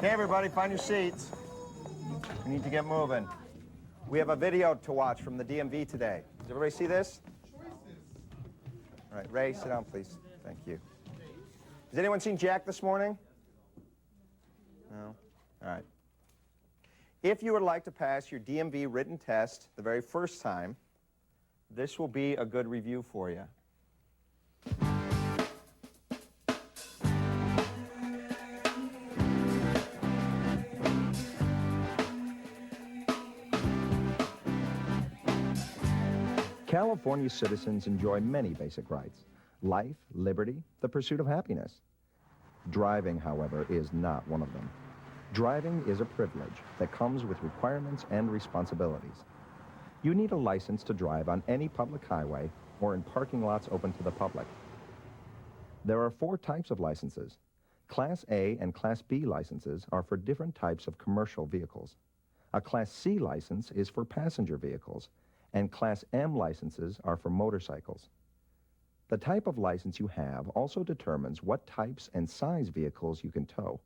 Okay, everybody, find your seats. We need to get moving. We have a video to watch from the DMV today. Does everybody see this? All right, Ray, sit down, please. Thank you. Has anyone seen Jack this morning? No? All right. If you would like to pass your DMV written test the very first time, this will be a good review for you. California citizens enjoy many basic rights: life, liberty, the pursuit of happiness. Driving, however, is not one of them. Driving is a privilege that comes with requirements and responsibilities. You need a license to drive on any public highway or in parking lots open to the public. There are 4 types of licenses. Class A and Class B licenses are for different types of commercial vehicles. A Class C license is for passenger vehicles, and Class M licenses are for motorcycles. The type of license you have also determines what types and size vehicles you can tow.